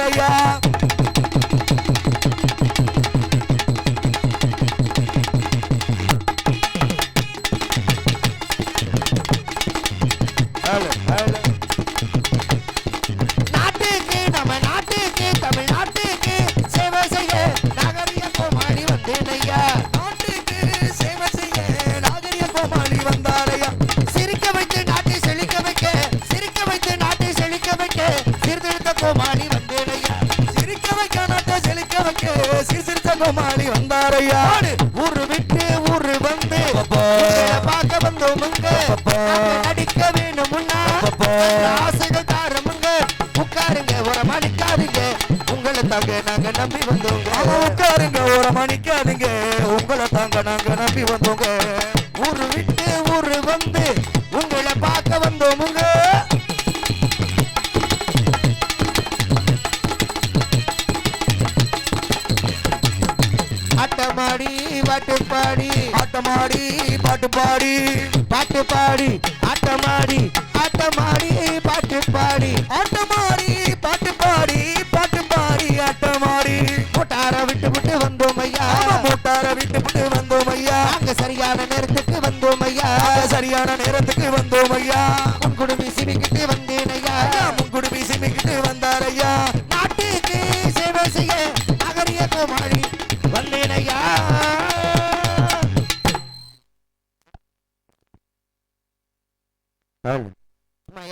வந்தாரையா. நாட்டுக்கு நம்ம நாட்டுக்கு தமிழ்நாட்டுக்கு சேவை செய்ய நாகரிக கோமாளி வந்தேனையா. நாட்டுக்கு சேவை செய்ய நாகரிக கோமாளி வந்தாரையா. சிரிக்க வைத்து நாட்டை செழிக்க வைக்க, சிரிக்க வைத்து நாட்டை செழிக்க வைக்க சீர்திருத்த கோமாளி வந்தேனையா. சிரிக்க வைக்க நாட்டை செழிக்க வைக்க சீர்திருத்த கோமாளி வந்தாரையா. ஊரு விட்டு ஊரு வந்து பார்க்க வந்தோமுங்க, நடிக்க வேணுமுன்னா ஆசைகள் தாரமுங்க. உட்காருங்க ஒரு மணிக்காதீங்க, உங்களை தாங்க நாங்க நம்பி வந்தோங்க. உட்காருங்க ஒரு மணிக்காதீங்க, உங்களை தாங்க நாங்க நம்பி வந்தோங்க. ஊரு விட்டு ஊரு வந்து உங்களை பார்க்க வந்தோமுங்க. ஆட்டமாடி பாட்டு பாடி, ஆட்டமாடி பாட்டு பாடி, பாட்டு பாடி ஆட்டமாடி, ஆட்டமாடி பாட்டு பாடி, ஆட்டமாடி பாட்டு பாடி, பாட்டு பாடி ஆட்டமாடி. மோட்டார விட்டு விட்டு வந்தோம் ஐயா, மோட்டார விட்டு விட்டு வந்தோம் ஐயா. அங்க சரியான நேரத்துக்கு வந்தோம் ஐயா, சரியான நேரத்துக்கு வந்தோம் ஐயா. முன்குடுமி சிமிக்கிட்டு வந்தேன் ஐயா, முன்குடுமி சிமிக்கிட்டு வந்தார் ஐயா. நாட்டுக்கு சேவை செய்ய நகரிய கோமாளி வந்தேன் ஐயா.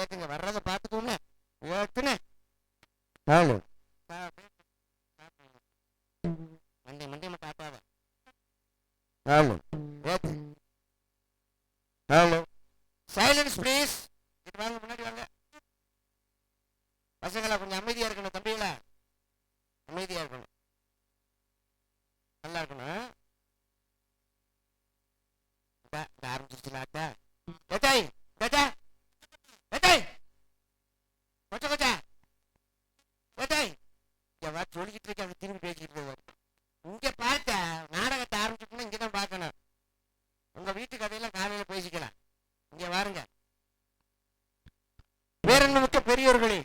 ஏத்துங்க வர்றத பாத்துக்கோங்க. ஏத்துனே மண்டே மண்டே மட்டும் ஆட்டாத. Hello silence please. வாங்க முன்னாடி வாங்க. பசங்களா கொஞ்சம் அமைதியா இருக்கணும். தம்பிகளா அமைதியா இருக்கணும், நல்லா இருக்கணும். ஆரம்பிச்சிருச்சுலாட்டா ஏத்தாய் ஏத்தா ஏத்தாய் கொச்ச கொச்சா ஏத்தாய் எவ்வளோ சொல்லிக்கிட்டு இருக்க, அவங்க திரும்பி பேசிக்கிட்டு இருக்காங்க. இங்க பார்த்த நாடகத்தை ஆரம்பிச்சுட்டுனா இங்கதான் பார்க்கணும். உங்க வீட்டு கதையெல்லாம் காலையில பேசிக்கலாம். இங்க வாருங்க. பேரன்புமிக்க பெரியோர்களே,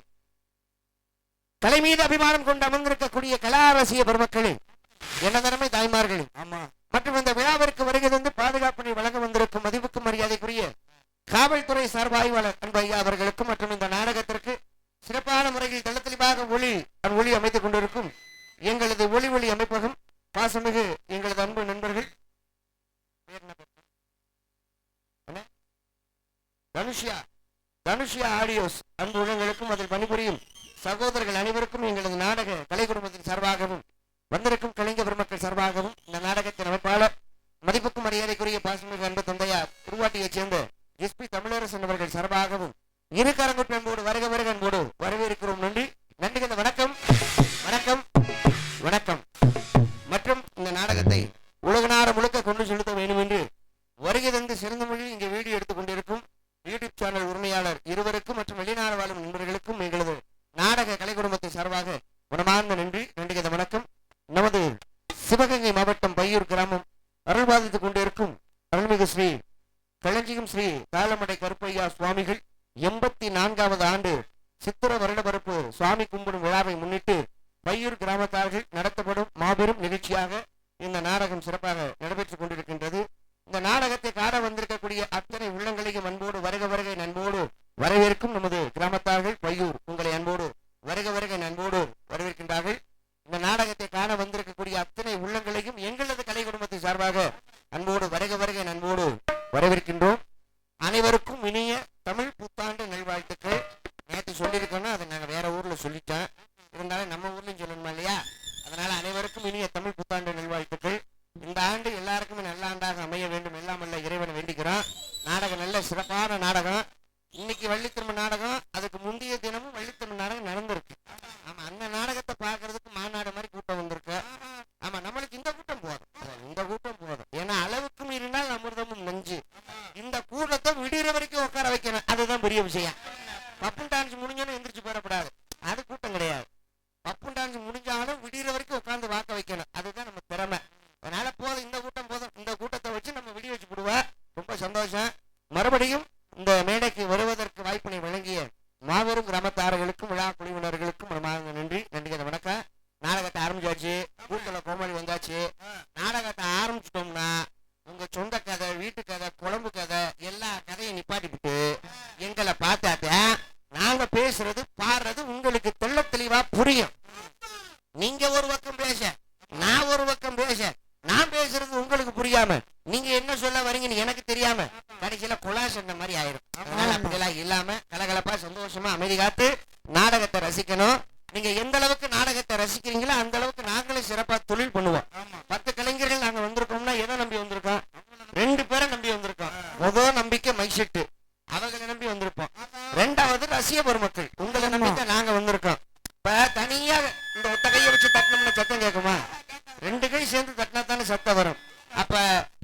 கலை மீது அபிமானம் கொண்டு அமர்ந்திருக்கக்கூடிய கலாரசிய பெருமக்களே, என்ன திறமை தாய்மார்களே, ஆமா, மற்றும் இந்த விழாவிற்கு வருகை தந்து பாதுகாப்பினை வழங்க வந்திருக்கும் மதிப்புக்கும் மரியாதைக்குரிய காவல்துறை சார்பு ஆய்வாளர் அன்பு ஐயா அவர்களுக்கும், மற்றும் இந்த நாடகத்திற்கு சிறப்பான முறையில் தெளிவாக ஒளி அமைத்துக் கொண்டிருக்கும் எங்களது ஒளி அமைப்பகம் பாசமிகு எங்களது அன்பு நண்பர்கள் தனுஷியா ஆடியோஸ் அன்பு உள்ளங்களுக்கும், அதில் பணிபுரியும் சகோதரர்கள் அனைவருக்கும் எங்களது நாடக கலை குடும்பத்தின் சார்பாகவும் வந்திருக்கும் கலைஞர் பெருமக்கள் சார்பாகவும் இந்த நாடகத்தின் அமைப்பாளர் மதிப்புக்கும் மரியாதைக்குரிய பாசமிகு அன்பு தந்தையார் உருவாட்டியைச் சேர்ந்த எஸ்பி தமிழரசன் அவர்கள் சார்பாகவும் இரு கரங்குட்டு அன்போடு வருக வருக அன்போடு வரவேற்கிறோம். நன்றி நன்றி. வணக்கம் வணக்கம் வணக்கம். மற்றும் இந்த நாடகத்தை உலக நாடு முழுக்க கொண்டு செலுத்த வேண்டும் என்று வருகை தந்து சிறந்த மொழியில் இங்கே வீடியோ எடுத்துக் கொண்டிருக்கும் யூடியூப் சேனல் உரிமையாளர் இருவருக்கும் மற்றும் வெளிநாடு வாழும் நண்பர்களுக்கும் எங்களது நாடக கலை குடும்பத்தை சார்பாக மனமார்ந்த நன்றி நன்றி. வணக்கம். நமது சிவகங்கை மாவட்டம் பையூர் கிராமம் அருள்பாதித்துக் கொண்டிருக்கும் அருள்மிகு ஸ்ரீ களஞ்சியம் ஸ்ரீ தாளமடை கருப்பையா சுவாமிகள் 84வது ஆண்டு சித்திர வருடப்பரப்பு சுவாமி கும்பிடும் விழாவை முன்னிட்டு பையூர் கிராமத்தார்கள் நடத்தப்படும் மாபெரும் நிகழ்ச்சியாக இந்த நாடகம் சிறப்பாக நடைபெற்றுக் கொண்டிருக்கின்றது. இந்த நாடகத்தை காண வந்திருக்கக்கூடிய அத்தனை உள்ளங்களையும் அன்போடு வருக வருகை நண்போடு வரவேற்கும் நமது கிராமத்தார்கள் பையூர் உங்களை அன்போடு வருக வருகை நண்போடு வரவேற்கின்றார்கள். இந்த நாடகத்தை காண வந்திருக்கக்கூடிய அத்தனை உள்ளங்களையும் எங்களது கலை குடும்பத்தை சார்பாக அன்போடு வருக வருகை நண்போடு வரவேற்கின்றோம். அனைவருக்கும் இனிய தமிழ் புத்தாண்டு நல்வாழ்த்துக்கள். நேற்று சொல்லியிருக்கோன்னா அதை நாங்கள் வேற ஊர்ல சொல்லிட்டோம், இருந்தாலும் நம்ம ஊர்லயும் சொல்லணுமா இல்லையா? அதனால அனைவருக்கும் இனிய தமிழ் புத்தாண்டு நல்வாழ்த்துக்கள். இந்த ஆண்டு எல்லாருக்குமே நல்ல ஆண்டாக அமைய வேண்டும், எல்லாம் அல்ல இறைவனை வேண்டிக்கிறோம். நாடகம் நல்ல சிறப்பான நாடகம். இன்னைக்கு வள்ளித்திரும நாடகம், அதுக்கு முந்தைய தினமும் வள்ளித்திரும நாடகம் நடந்திருக்கு. ஆமா, அந்த நாடகத்தை பாக்குறதுக்கு மாநாடு மாதிரி கூட்டம் வந்திருக்கு. ஆமா, நம்மளுக்கு இந்த கூட்டம் போதும், இந்த கூட்டம் போதும். ஏன்னா அளவுக்கு மீறினால் அமிர்தமும் நஞ்சு. இந்த கூட்டத்தை விடுகிற வரைக்கும் உட்கார வைக்கணும், அதுதான் பெரிய விஷயம். பப்பும் டான்ஸ் முடிஞ்சோன்னு எந்திரிச்சு போறப்படாது, அது கூட்டம் கிடையாது. பப்பும் டான்ஸ் முடிஞ்சாலும் விடுகிற வரைக்கும் உட்காந்து வாக்க வைக்கணும், அதுதான் நம்ம திறமை. அதனால போதும், இந்த கூட்டம் போதும். இந்த கூட்டத்தை வச்சு நம்ம விடி வச்சு போடுவோம். ரொம்ப சந்தோஷம். மறுபடியும் இந்த மேடைக்கு வருவதற்கு வாய்ப்பினை வழங்கிய மாபெரும் கிராமத்தார்களுக்கும் விழா குழுவினர்களுக்கும் நன்றி நன்றி. தெளிவா புரியும். நீங்க ஒரு பக்கம் பேச, நான் ஒரு பக்கம் பேச, நான் பேசுறது உங்களுக்கு புரியாம நீங்க என்ன சொல்ல வரீங்கன்னு எனக்கு தெரியாம கடைசியில கொலாஷ் அந்த மாதிரி ஆயிரும். அதனால அப்படியெல்லாம் இல்லாம கலகலப்பா சந்தோஷமா அமைதி காத்து நாடகத்தை ரசிக்கணும். நீங்க எந்த அளவுக்கு நாடகத்தை ரசிக்கிறீங்களோ அந்த அளவுக்கு நாங்களும் சிறப்பா தொழில் பண்ணுவோம். 10 கலைஞர்கள் நாங்க வந்திருக்கோம்னா எதை நம்பி வந்திருக்கோம்? 2 பேரை நம்பி வந்திருக்கோம். முதல் நம்பிக்கை மைசெட்டு, அவங்களை நம்பி வந்திருப்போம். 2வது ரசிக பெருமக்கள், உங்களை நம்பிக்கை நாங்க வந்திருக்கோம். இப்ப தனியா இந்த ஒத்த கையை வச்சு தட்டினோம்னா சத்தம் கேட்குமா? 2 கை சேர்ந்து தட்டினா தானே சத்தம் வரும். அப்ப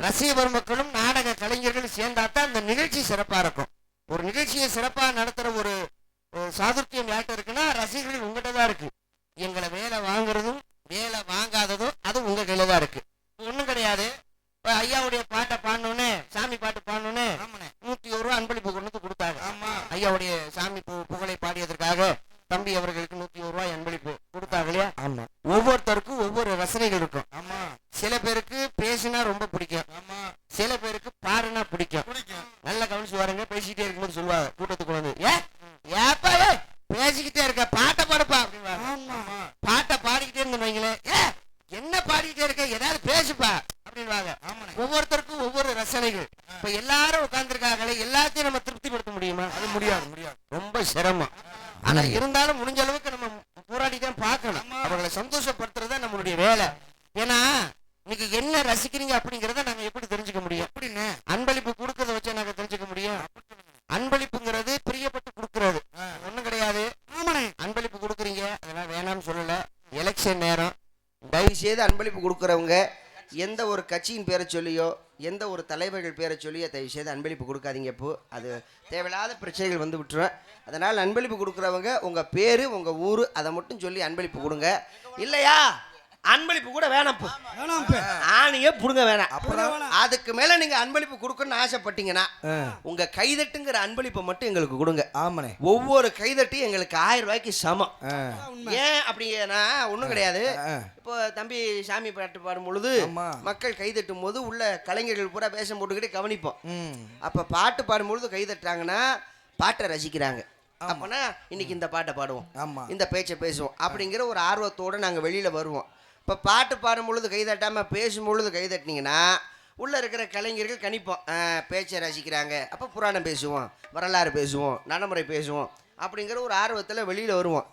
ரசிக பெருமக்களும் நாடக கலைஞர்களும் சேர்ந்தாத்தான் அந்த நிகழ்ச்சி சிறப்பா இருக்கும். ஒரு நிகழ்ச்சியை சிறப்பா நடத்துற ஒரு சாதுர்த்தியம் யார்கிட்ட இருக்குன்னா ரசிகர்கள் உங்ககிட்ட தான் இருக்கு. எங்களை வேலை வாங்குறதும் வேலை வாங்காததும் அது உங்க கையில தான் இருக்கு. ஒண்ணும் கிடையாது. இப்ப ஐயாவுடைய பாட்டை பாடணுன்னு, சாமி பாட்டு பாடணுன்னு 101 ரூபா அன்பளிப்பு கொண்டு கொடுத்தாங்க. ஐயாவுடைய சாமி புகழை பாடியதற்காக தம்பி அவர்களுக்கு 101 ரூபாய் அன்பளிப்பு கொடுத்தாங்க இல்லையா? ஆமா. ஒவ்வொருத்தருக்கும் ஒவ்வொரு ரசனைகள் இருக்கும். ஆமா. சில பேருக்கு பேசினா ரொம்ப பிடிக்கும், சில பேருக்கு பாருனா பிடிக்கும். நல்லா கவனிச்சு வாருங்க. பேசிக்கிட்டே இருக்கும்போது சொல்லுவாங்க கூட்டத்துக்கு வந்து, ஏப்பா பேசிக்கிட்டே இருக்க, பாட்டை பாடுப்பா அப்படின்னு. பாட்டை பாடிக்கிட்டே இருந்து வைங்களேன், என்ன பாடிக்கிட்டே இருக்க, ஏதாவது பேசுப்பா அப்படின்வாங்க. ஒவ்வொருத்தருக்கும் ஒவ்வொரு ரசனைகள். இப்ப எல்லாரும் உட்கார்ந்துருக்காங்களே, எல்லாத்தையும் நம்ம திருப்திப்படுத்த முடியுமா? அது முடியாது. ரொம்ப சிரமம். ஆனா இருந்தாலும் முடிஞ்ச அளவுக்கு நம்ம போராடி தான் பார்க்கணும். அவர்களை சந்தோஷப்படுத்துறதா நம்மளுடைய வேலை. ஏன்னா இன்னைக்கு என்ன ரசிக்கிறீங்க அப்படிங்கறத நாங்க எப்படி தெரிஞ்சுக்க முடியும்? அப்படின்னு அன்பளிப்பு கொடுக்கறத வச்சு நாங்க தெரிஞ்சுக்க முடியும். அன்பளிப்புங்கிறது பிரியப்பட்டு கொடுக்கறது ஒண்ணும் கிடையாது. அன்பளிப்பு கொடுக்குறீங்க, அதெல்லாம் வேணாம்னு சொல்லல. எலெக்ஷன் நேரம், தயவு செய்து அன்பளிப்பு கொடுக்குறவங்க எந்த ஒரு கட்சியின் பேரை சொல்லியோ எந்த ஒரு தலைவர்கள் பேரை சொல்லியோ தயவு செய்து அன்பளிப்பு கொடுக்காதீங்க. இப்போ அது தேவையில்லாத பிரச்சனைகள் வந்து விட்டுரும். அதனால் அன்பளிப்பு கொடுக்குறவங்க உங்கள் பேர் உங்கள் ஊர் அதை மட்டும் சொல்லி அன்பளிப்பு கொடுங்க. இல்லையா அன்பளிப்பு கூட வேணாம், ஆணையே புடுங்க வேணாம். அப்புறம் அதுக்கு மேல நீங்க அன்பளிப்பு கொடுக்கணும்னு ஆசைப்பட்டீங்கன்னா உங்க கைதட்டுங்கிற அன்பளிப்பை மட்டும் எங்களுக்கு கொடுங்க. ஆமாண்ணே. ஒவ்வொரு கைதட்டும் எங்களுக்கு 1000 ரூபாய்க்கு சமம். ஏன் அப்படின்னா ஒண்ணும் கிடையாது. இப்போ தம்பி சாமி பாட்டு பாடும் பொழுது மக்கள் கைதட்டும் போது உள்ள கலைஞர்கள் பூரா வேஷம் போட்டுக்கிட்டே கவனிப்போம். அப்ப பாட்டு பாடும் பொழுது கைதட்டுறாங்கன்னா பாட்டை ரசிக்கிறாங்க. அப்பனா இன்னைக்கு இந்த பாட்டை பாடுவோம், இந்த பேச்சை பேசுவோம் அப்படிங்கிற ஒரு ஆர்வத்தோட நாங்க வெளியில வருவோம். இப்போ பாட்டு பாடும் பொழுது கைதட்டாமல் பேசும் பொழுது கைதட்டினீங்கன்னா உள்ளே இருக்கிற கலைஞர்கள் கணிப்போம், பேச்சை ரசிக்கிறாங்க, அப்போ புராணம் பேசுவோம், வரலாறு பேசுவோம், நடைமுறை பேசுவோம் அப்படிங்கிற ஒரு ஆர்வத்தில் வெளியில் வருவோம்.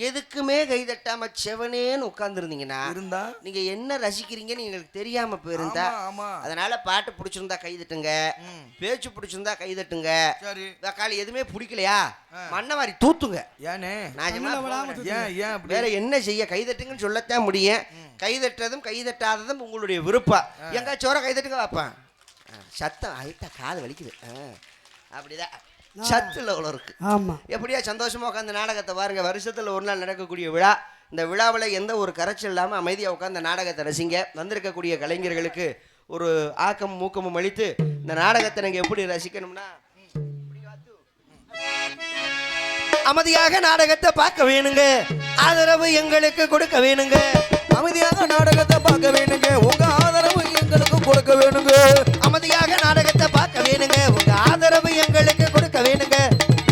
எதுக்குமே கைதட்டாமல் செவனேன்னு உட்காந்துருந்தீங்கன்னா இருந்தா நீங்கள் என்ன ரசிக்கிறீங்கன்னு எங்களுக்கு தெரியாமல் போயிருந்தா. அதனால் பாட்டு பிடிச்சிருந்தா கைதட்டுங்க, பேச்சு பிடிச்சிருந்தா கைதட்டுங்க. காலி எதுவுமே பிடிக்கலையா மண்ணை மாதிரி தூத்துங்க. வேற என்ன செய்ய? கைதட்டுங்கன்னு சொல்லத்தான் முடியும். கைதட்டுறதும் கைதட்டாததும் உங்களுடைய விருப்பம். எங்காச்சும் சோற கைதட்டுங்க வைப்பேன், சத்தம் ஆயிட்டா காது வலிக்குது, அப்படிதான் சத்துல அவ்வளோ இருக்கு. ஆமாம். எப்படியா சந்தோஷமா உட்காந்து நாடகத்தை பாருங்க. வருஷத்தில் ஒரு நாள் நடக்கக்கூடிய விழா. இந்த விழாவில் எந்த ஒரு கரைச்சல் இல்லாமல் அமைதியாக உட்காந்து நாடகத்தை ரசிங்க. வந்திருக்கக்கூடிய கலைஞர்களுக்கு ஒரு ஆக்கமும் ஊக்கமும் அளித்து இந்த நாடகத்தை நீங்கள் எப்படி ரசிக்கணும்னா அமைதியாக நாடகத்தை பார்க்க வேணுங்க, ஆதரவு எங்களுக்கு கொடுக்க வேணுங்க. அமைதியாக நாடகத்தை பார்க்க வேணுங்க, உங்க ஆதரவு எங்களுக்கு கொடுக்க வேணுங்க. அமைதியாக நாடகத்தை பார்க்க வேணுங்க, உங்க ஆதரவு எங்களுக்கு கொடுக்க வேணுங்க.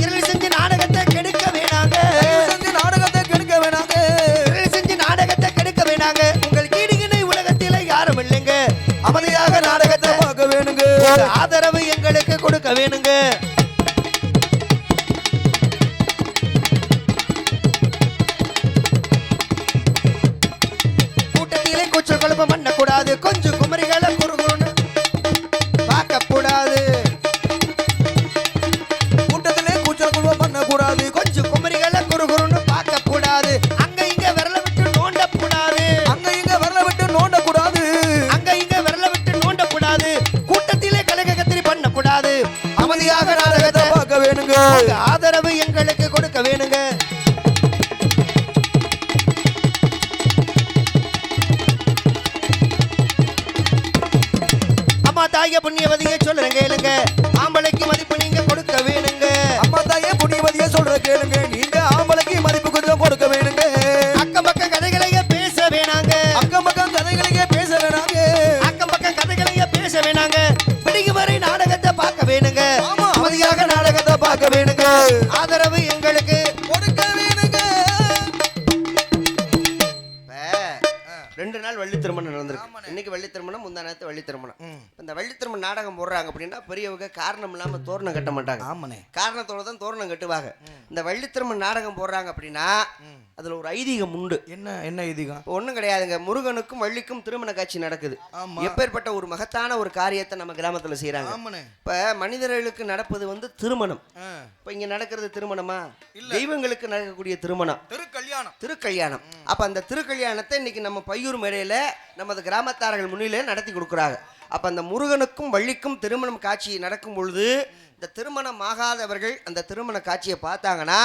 இருள் செஞ்சு நாடகத்தை கெடுக்க வேணாங்க, நாடகத்தை கெடுக்க வேணாங்க, இருள் செஞ்சு நாடகத்தை கெடுக்க வேணாங்க. உங்கள் கீடுகிணை உலகத்தில யாரும் இல்லைங்க. அமைதியாக நாடகத்தை பார்க்க வேணுங்க, ஆதரவு எங்களுக்கு கொடுக்க வேணுங்க. குழப்பம் பண்ணக்கூடாது, கொஞ்சம் குமரிகளை குறுகுறுன்னு பார்க்கக்கூடாது. கூட்டத்திலே கூச்சல் குழப்பம் பண்ணக்கூடாது, கொஞ்சம் குமரிகளை குறுகுறுன்னு பார்க்கக்கூடாது. அங்க இங்க விரல விட்டு நோண்டக்கூடாது, அங்க இங்க விரல விட்டு நோண்டக்கூடாது, அங்க இங்க விரல விட்டு நோண்டக்கூடாது. கூட்டத்திலே கலக கத்திரி பண்ணக்கூடாது. அமைதியாக நாடகத்தை பார்க்க வேணுங்க, ஆதரவு எங்களுக்கு கொடுக்க வேணுங்க. தாய புண்ணியவதியை சொல்ற கேளுங்க, ஆம்பளைக்கு மதிப்பு நீங்க கொடுக்க வேணுங்க. அம்மா தாய புண்ணியவதியை சொல்ற கேளுங்க, நீங்க ஆம்பளைக்கு மதிப்பு கொஞ்சம் கொடுக்க வேணுங்க. அக்கம் பக்கம் கதைகளையே பேச வேணாங்க, அக்கம் பக்கம் கதைகளையே பேச வேணாங்க, அக்கம் பக்கம் கதைகளையே பேச வேணாங்க. பிடிக்கு வரை நாடகத்தை பார்க்க வேணுங்க, அமைதியாக நாடகத்தை பார்க்க வேணுங்க. ஆதரவு எங்களுக்கு கொடுக்க வேணுங்க, 2 நாள் வள்ளி திருமணம் நடந்திருக்கு. இன்னைக்கு வள்ளி திருமணம், முந்தா நேரத்து வள்ளி திருமணம். இந்த வள்ளி திருமணம் நாடகம் போடுறாங்க அப்படின்னா பெரியவங்க காரணம் இல்லாம தோரணம் கட்ட மாட்டாங்க. ஆமாண்ணே. காரணத்தோட தான் தோரணம் கட்டுவாங்க. இந்த வள்ளி திருமணம் நாடகம் போடுறாங்க அப்படின்னா அதுல ஒரு ஐதீகம் உண்டு. என்ன ஐதீகம்? ஒண்ணும் கிடையாதுங்க. முருகனுக்கும் வள்ளிக்கும் திருமண காட்சி நடக்குது. எப்பேற்பட்ட ஒரு மகத்தான ஒரு காரியத்தை நம்ம கிராமத்துல செய்யறாங்க. இப்ப மனிதர்களுக்கு நடப்பது வந்து திருமணம். இப்ப இங்க நடக்கிறது திருமணமா? தெய்வங்களுக்கு நடக்கக்கூடிய திருமணம், திருக்கல்யாணம். அப்ப அந்த திருக்கல்யாணத்தை இன்னைக்கு நம்ம பையூர் மேடையில நமது கிராமத்தார்கள் முன்னிலே நடத்தி கொடுக்குறாங்க. அப்ப அந்த முருகனுக்கும் வள்ளிக்கும் திருமணம் காட்சி நடக்கும் பொழுது இந்த திருமணம் ஆகாதவர்கள் அந்த திருமண காட்சியை பார்த்தாங்கன்னா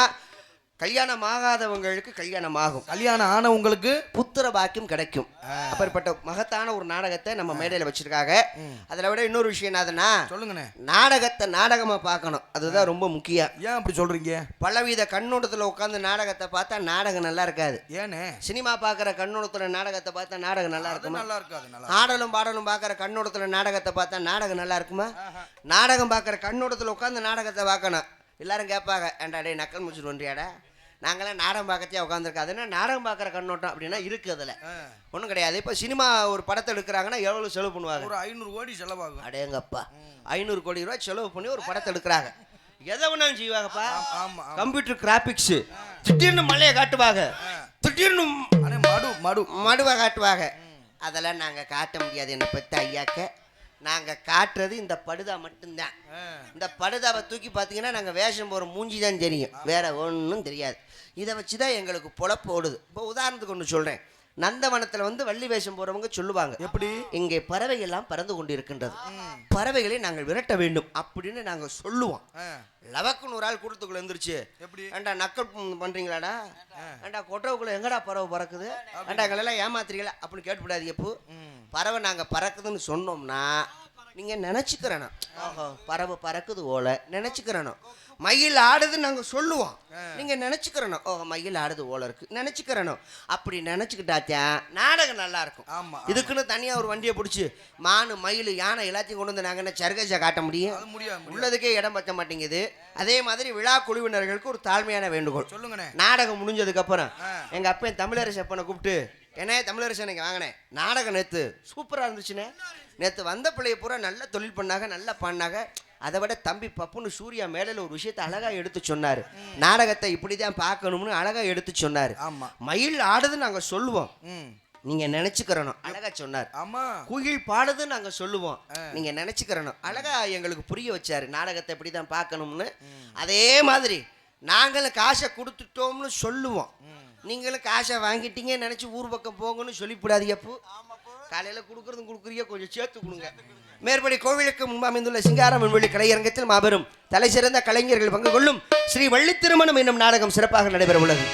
கல்யாணம் ஆகாதவங்களுக்கு கல்யாணம் ஆகும், கல்யாணம் ஆனவங்களுக்கு புத்திர பாக்கியம் கிடைக்கும். அப்படிப்பட்ட மகத்தான ஒரு நாடகத்தை நம்ம மேடையில வச்சிருக்காங்க. அதுல விட இன்னொரு விஷயம் என்னதுன்னா, சொல்லுங்கண்ணே, நாடகத்தை நாடகமா பார்க்கணும். அதுதான் ரொம்ப முக்கியம். ஏன் அப்படி சொல்றீங்க? பலவித கண்ணோட்டத்துல உட்காந்து நாடகத்தை பார்த்தா நாடகம் நல்லா இருக்காது. ஏனே? சினிமா பார்க்குற கண்ணோட்டத்துல நாடகத்தை பார்த்தா நாடகம் நல்லா இருக்குமா? நல்லா இருக்காது. ஆடலும் பாடலும் பார்க்குற கண்ணோட்டத்துல நாடகத்தை பார்த்தா நாடகம் நல்லா இருக்குமா? நாடகம் பார்க்குற கண்ணோட்டத்துல உட்காந்து நாடகத்தை பார்க்கணும். எல்லாரும் கேட்பாங்க, ஏன்டா டே நக்கல் முடிச்சுட்டு வந்தியாடா, நாங்களாம் நாடகம் பார்க்கத்தையே உட்காந்துருக்காதுன்னா நாடகம் பார்க்குற கண்ணோட்டம் அப்படின்னா இருக்குது. அதில் ஒன்றும் கிடையாது. இப்போ சினிமா ஒரு படத்தை எடுக்கிறாங்கன்னா எவ்வளோ செலவு பண்ணுவாங்க? ஒரு 500 கோடி செலவாகும். அடேங்கப்பா, 500 கோடி ரூபாய் செலவு பண்ணி ஒரு படத்தை எடுக்கிறாங்க. எதை ஒன்றும் செய்வாங்கப்பா? Computer graphics. திடீர்னு மலையை காட்டுவாங்க, திடீர்னு மடுவை காட்டுவாங்க. அதெல்லாம் நாங்கள் காட்ட முடியாது. என்னை பற்றி ஐயாக்க நாங்கள் காட்டுறது இந்த படுதா மட்டும்தான். இந்த படுதாவை தூக்கி பார்த்தீங்கன்னா நாங்கள் வேஷம் போகிற மூஞ்சி தான் தெரியும், வேற ஒன்றும் தெரியாது. இதை வச்சு தான் எங்களுக்கு பொழப்பு ஓடுது. இப்போ உதாரணத்துக்கு ஒன்று சொல்கிறேன். நந்தவனத்தில் வந்து வள்ளி வேஷம் போகிறவங்க சொல்லுவாங்க, எப்படி இங்கே பறவைகள் எல்லாம் பறந்து கொண்டு இருக்கின்றது, பறவைகளை நாங்கள் விரட்ட வேண்டும் அப்படின்னு நாங்கள் சொல்லுவோம். லவக்குன்னு ஒரு ஆள் கூட்டத்துக்குள்ள இருந்துருச்சு, எப்படி ஏண்டா நக்கல் பண்ணுறீங்களாடா, ஏண்டா கொட்டவுக்குள்ள எங்கடா பறவை பறக்குது, ஏண்டா எங்களெல்லாம் ஏமாத்துறீங்களா அப்படின்னு கேட்டுவிடாதீங்க. எப்போ பறவை நாங்கள் பறக்குதுன்னு சொன்னோம்னா நீங்கள் நினச்சிக்கிறணும், ஓஹோ பறவை பறக்குது ஓலை நினச்சிக்கிறணும். மயில் ஆடுது நாங்கள் சொல்லுவோம், நீங்கள் நினச்சிக்கிறணும், ஓ மயில் ஆடுது ஓலை இருக்கு நினச்சிக்கிறணும். அப்படி நினச்சிக்கிட்டாத்தான் நாடகம் நல்லா இருக்கும். ஆமாம், இதுக்குன்னு தனியாக ஒரு வண்டியை பிடிச்சி மானு மயில் யானை எல்லாத்தையும் கொண்டு வந்து நாங்கள் என்ன சர்க்கஸை காட்ட முடியும்? உள்ளதுக்கே இடம் பற்ற மாட்டேங்குது. அதே மாதிரி விழா குழுவினர்களுக்கு ஒரு தாழ்மையான வேண்டுகோள் சொல்லுங்கண்ணே. நாடகம் முடிஞ்சதுக்கப்புறம் எங்கள் அப்பன் தமிழரசு அப்பனை கூப்பிட்டு, ஏன்னா தமிழரசு எனக்கு வாங்கினேன் நாடகம் நேற்று சூப்பராக இருந்துச்சுண்ணே, நேற்று வந்த பிள்ளைய பூரா நல்ல தொழில் பண்ணாங்க, நல்லா பண்ணாங்க, அதை விட தம்பி பப்புன்னு சூர்யா மேடையில் ஒரு விஷயத்தை அழகாக எடுத்து சொன்னார், நாடகத்தை இப்படி தான் பார்க்கணும்னு அழகாக எடுத்து சொன்னார். ஆமாம், மயில் ஆடுதுன்னு நாங்கள் சொல்லுவோம், நீங்கள் நினச்சிக்கிறணும், அழகாக சொன்னார். ஆமாம், குயில் பாடுதுன்னு நாங்கள் சொல்லுவோம், நீங்கள் நினச்சிக்கிறணும், அழகாக எங்களுக்கு புரிய வச்சார் நாடகத்தை இப்படி தான் பார்க்கணும்னு. அதே மாதிரி நாங்களும் காசை கொடுத்துட்டோம்னு சொல்லுவோம், நீங்களும் காசை வாங்கிட்டீங்கன்னு நினச்சி ஊர் பக்கம் போங்கன்னு சொல்லிவிடாதீங்க. அப்போ காலையில் கொடுக்குறதும் கொடுக்குறீங்க, கொஞ்சம் சேர்த்து கொடுங்க. மேற்படி கோவிலுக்கு முன்பு அமைந்துள்ள சிங்காரம் விண்வெளி கலையரங்கத்தில் மாபெரும் தலை சிறந்த கலைஞர்கள் பங்கு கொள்ளும் ஸ்ரீ வள்ளி திருமணம் என்னும் நாடகம் சிறப்பாக நடைபெற உள்ளது.